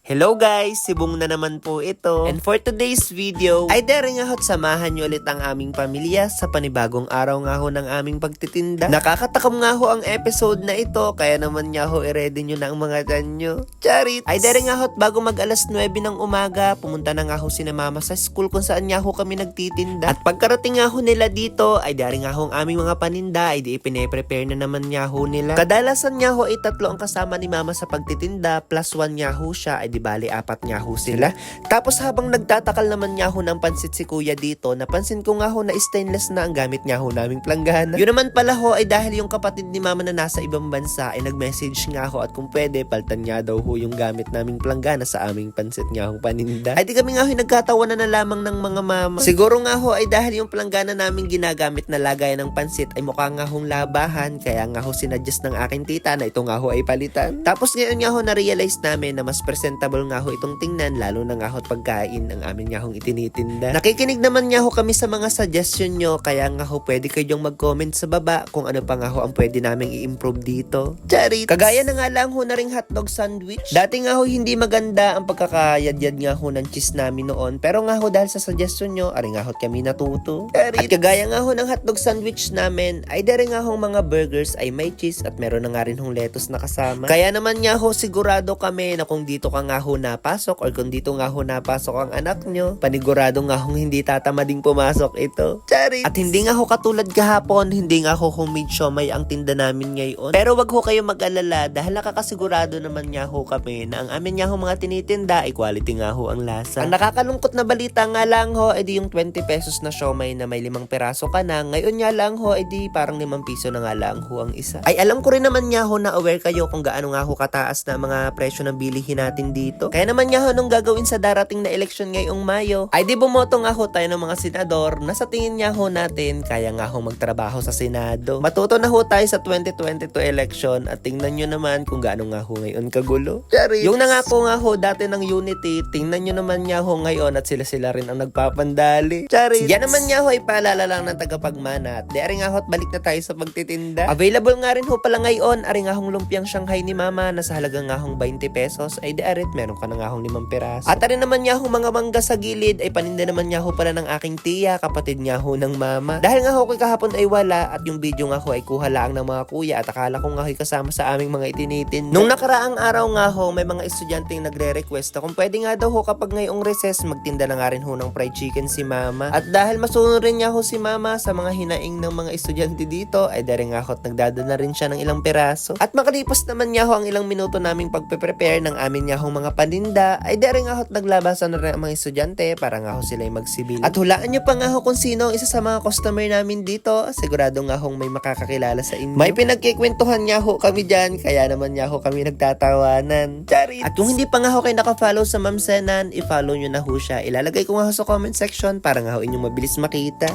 Hello guys! Sibong na naman po ito. And for today's video, ay daring nga ho't samahan nyo ulit ang aming pamilya sa panibagong araw nga ho ng aming pagtitinda. Nakakatakam nga ho ang episode na ito, kaya naman nga ho i-ready nyo na ang mga tanyo. Charit! Ay daring nga ho't bago mag alas 9 ng umaga, pumunta na nga ho si mama sa school kung saan nga ho kami nagtitinda. At pagkarating nga ho nila dito, ay daring nga ho ang aming mga paninda, ay di ipine-prepare na naman nga ho nila. Kadalasan nga ho ay 3 ang kasama ni mama sa pagtitinda, plus 1 nga ho siya, ay di bali 4 nga ho sila. Tapos habang nagtatakal naman nga ho ng pansit si kuya dito, napansin ko nga ho na stainless na ang gamit nga ho naming planggana. Yun naman pala ho ay dahil yung kapatid ni mama na nasa ibang bansa ay nag-message nga ho at kung pwede paltan nga daw ho yung gamit naming planggana sa aming pansit nga ho paninda. Ay di kami nga ho nagkatawanan na lamang ng mga mama. Siguro nga ho ay dahil yung planggana naming ginagamit na lagayan ng pansit ay mukha nga hong labahan, kaya nga ho sinadjust ng aking tita na ito nga ho ay palitan. Tapos ngayon nga ho na-realize namin na mas presentable nga ho itong tingnan, lalo na nga ho pagkain ang amin nga hong itinitinda. Nakikinig naman nga ho kami sa mga suggestion nyo, kaya nga ho pwede kayong mag-comment sa baba kung ano pa nga ho ang pwede naming i-improve dito. Charit! Kagaya na nga lang ho na ring hotdog sandwich. Dati nga ho hindi maganda ang pagkakayadyad nga ho ng cheese namin noon, pero nga ho dahil sa suggestion nyo, ari nga ho kami natuto. Charit! At kagaya nga ho ng hotdog sandwich namin, ay dari nga ho mga burgers ay may cheese at meron na nga rin hong lettuce na kasama. Kaya naman nga ho sigurado kami na kung dito ka nga ho napasok or kung dito nga ho napasok ang anak nyo, panigurado nga hong hindi tatamading pumasok ito. Charit! At hindi nga ho katulad kahapon, hindi nga ho homemade siomay ang tinda namin ngayon. Pero wag ho kayo mag-alala dahil nakakasigurado naman nga ho kami na ang amin nga ho mga tinitinda ay quality nga ho ang lasa. Ang nakakalungkot na balita nga lang ho ay di yung 20 pesos na siomay na may 5 peraso ka na, ngayon nga lang ho ay di parang 5 piso na nga lang ho ang isa. Ay alam ko rin naman nga ho na aware kayo kung gaano nga ho kataas na mga presyo ng bilihin natin dito. Kaya naman nga ho nung gagawin sa darating na eleksyon ngayong Mayo, ay di bumoto nga ho tayo ng mga senador na sa tingin nga ho natin kaya nga ho magtrabaho sa Senado. Matuto na ho tayo sa 2022 election at tingnan nyo naman kung gaano nga ho ngayon kagulo. Charis! Yung nangako nga ho dati ng unity, tingnan nyo naman nga ho ngayon at sila rin ang nagpapandali. Charis! Yan naman nga ho ay paalala lang ng tagapagmana at di ari nga ho at balik na tayo sa pagtitinda. Available nga rin ho pala ngayon ari nga hong lumpiang Shanghai ni mama na sa halagang nga hong 20 pesos ay di arit meron ka na nga hong 5 peraso. At rin naman nga ho mga mangga sa gilid ay paninda naman nga ho pala ng aking tiya, kapatid nga ho ng mama. Dahil nga ho kay kahapon ay wala at yung video nga ho ay kuha lang ng mga kuya at akala ko nga ho ay kasama sa aming mga itinitin. Nung nakaraang araw nga ho may mga estudyanteng nagre-request na kung pwede nga daw ho kapag ngayong recess magtinda na nga rin ho ng fried chicken si mama. At dahil masunod rin nga ho si mama sa mga hinaing ng mga estudyante dito ay dahil nga ho at nagdadala rin siya ng ilang peraso. At makalipas naman nga ho ang ilang minuto naming pagpe-prepare ng amin nga ho mga paninda ay dahil nga ho at naglabasan na rin ang mga estudyante para nga ho sila ay magsibil. At hulaan nyo pa nga ho kung sino ang isa sa mga customer namin dito. Sigurado nga hong may makakakilala sa inyo. May pinagkikwentuhan nga ho kami dyan, kaya naman nga ho kami nagtatawanan. Charit! At kung hindi pa nga ho kayo nakafollow sa Ma'am Senan, i-follow nyo na ho siya. Ilalagay ko nga ho sa comment section para nga ho inyong mabilis makita.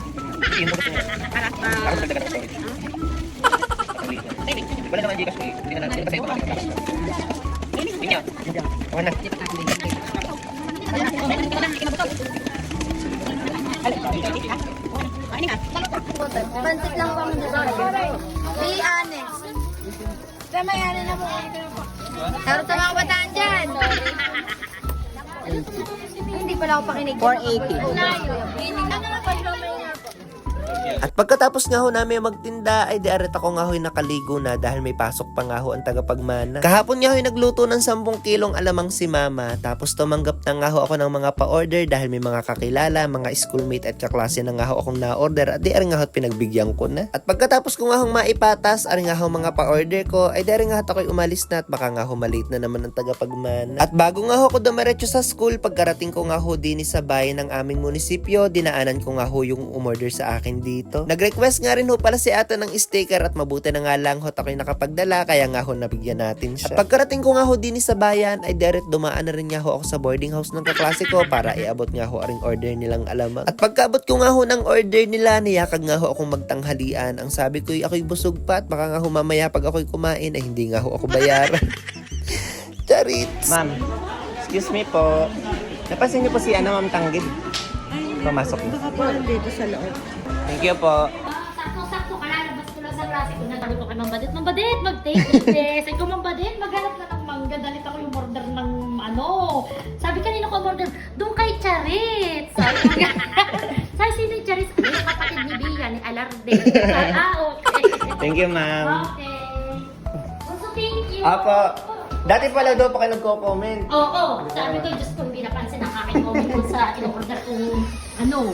Wala naman Gcash ko eh. Hindi na natin kasi ito natin. Hindi niya. Wala. Pansit lang po ang sorry. Be honest. Tama yan na po. Taro sa mga bataan dyan. Hindi pala ako pakinig. 480. Ano na pa siya may At pagkatapos nga ho namin magtinda ay di arit ako nga ho'y nakaligo na dahil may pasok pa nga ho ang tagapagmana. Kahapon nga ho'y nagluto ng 10 kilong alamang si mama, tapos tumanggap na nga ho ako ng mga pa-order dahil may mga kakilala, mga schoolmate at kaklase na nga ho akong na-order at di ari nga ho't pinagbigyan ko na. At pagkatapos ko nga ho'ng maipatas ari nga ho mga pa-order ko ay di ari nga ho't ako'y umalis na at baka nga ho malate na naman ang tagapagmana. At bago nga ho ako dumiretso sa school, pagkarating ko nga ho din sa bayan ng aming munisipyo, dinaanan ko nga ho yung umorder sa akin dito. Nag-request nga rin ho pala si ate ng sticker at mabuti na nga lang ho ako'y nakapagdala kaya nga ho nabigyan natin siya. At pagkarating ko nga ho din sa bayan ay direct dumaan na rin nga ho ako sa boarding house ng kaklase ko para iabot nga ho aring order nilang alamang. At pagkaabot ko nga ho ng order nila, niyakag nga ho akong magtanghalian. Ang sabi ko ako'y busog pa at baka nga ho mamaya pag ako'y kumain ay hindi nga ho ako bayaran. Charits! Ma'am, excuse me po. Napansin niyo po si Ma'am Tanggid? Pumasok na. Baka po dito sa loob. Thank you po. Sakto-sakto ka na. Labas ko lang sa klase ko. Natabi ko kay Ma'am Badet. Ma'am Badet, mag-take this. Ay ko Ma'am Badet, maghanap na ng mangga. Dalit ako yung order ng ano Sabi kanina ko order, doon kay Charit. Sabi ko, sabi sino yung Charit? Ay, kapatid ni Bia, ni Alarde. Okay. Thank you, ma'am. Okay. Also, thank you. Apo. Dati pala daw pa kayo nagko-comment. Oo. Sabi ko, Diyos ko, hindi napansin ang aking comment ko sa in-order kong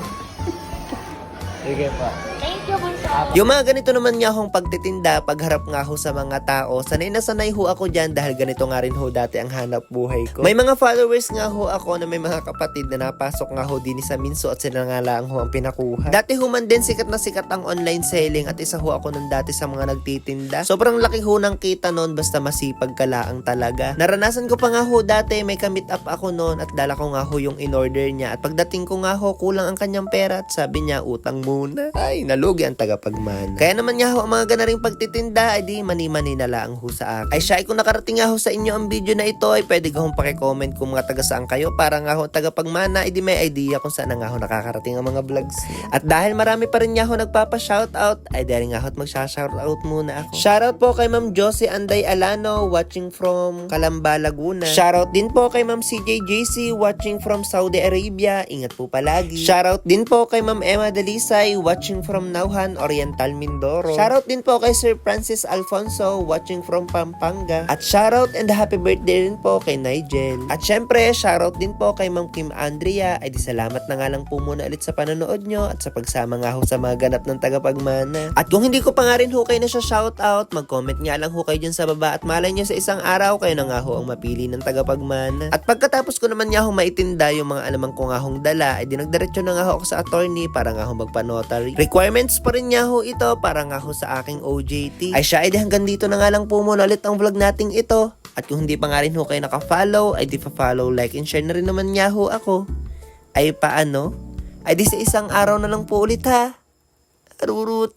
Sige po. Thank you, Bunso. Yung mga ganito naman nga hong pagtitinda, pagharap nga ho sa mga tao, sanay na sanay ho ako dyan dahil ganito nga rin ho dati ang hanap buhay ko. May mga followers nga ho ako na may mga kapatid na napasok nga ho din sa Minso at sila nga lang ho ang pinakuha. Dati ho man din sikat na sikat ang online selling at isa ho ako nun dati sa mga nagtitinda. Sobrang laki ho ng kita nun basta masipag ka laang talaga. Naranasan ko pa nga ho dati, may ka-meet up ako nun at dala ko nga ho yung in-order niya at pagdating ko nga ho kulang ang kanyang pera at sabi niya utang muna. Ay, nalugi ang tagapagmana. Kaya naman nga ho, ang mga ganaring pagtitinda, ay di mani-mani na lang ho sa akin. Ay siya, kung nakarating nga ho sa inyo ang video na ito, ay pwede ka hong pakicomment kung mga taga saan kayo para nga ho tagapagmana, ay di may idea kung saan nga ho nakakarating ang mga vlogs niya. At dahil marami pa rin nga ho nagpapa-shoutout, ay dahil nga ho at magsha-shoutout muna ako. Shoutout po kay Ma'am Josie Anday Alano, watching from Calamba, Laguna. Shoutout din po kay Ma'am CJJC, watching from Saudi Arabia. Ingat po palagi. Shoutout din po kay Ma'am Emma Dalisay, watching from Nauhan, Oriental, Mindoro. Shoutout din po kay Sir Francis Alfonso, watching from Pampanga. At shoutout and happy birthday din po kay Nigel. At syempre, shoutout din po kay Ma'am Kim Andrea. Ay di salamat na nga lang po muna ulit sa panonood nyo at sa pagsama nga ho sa mga ganap ng tagapagmana. At kung hindi ko pa nga rin ho kayo na siya shoutout, mag-comment nga lang ho kayo dyan sa baba at malay nyo sa isang araw kayo na nga ho ang mapili ng tagapagmana. At pagkatapos ko naman nga ho maitinda yung mga alaman ko nga hong dala, ay dinagdiretso na nga ho ako sa attorney para nga ho magpa-notary. Requirements pa rin nga ho ito para nga ho sa aking OJT. Ay siya, ay di hanggang dito na nga lang po muna ulit ang vlog nating ito. At kung hindi pa nga rin ho kayo naka-follow, ay di pa-follow, like, and share na rin naman nga ho ako. Ay paano? Ay di sa isang araw na lang po ulit ha. Arurut.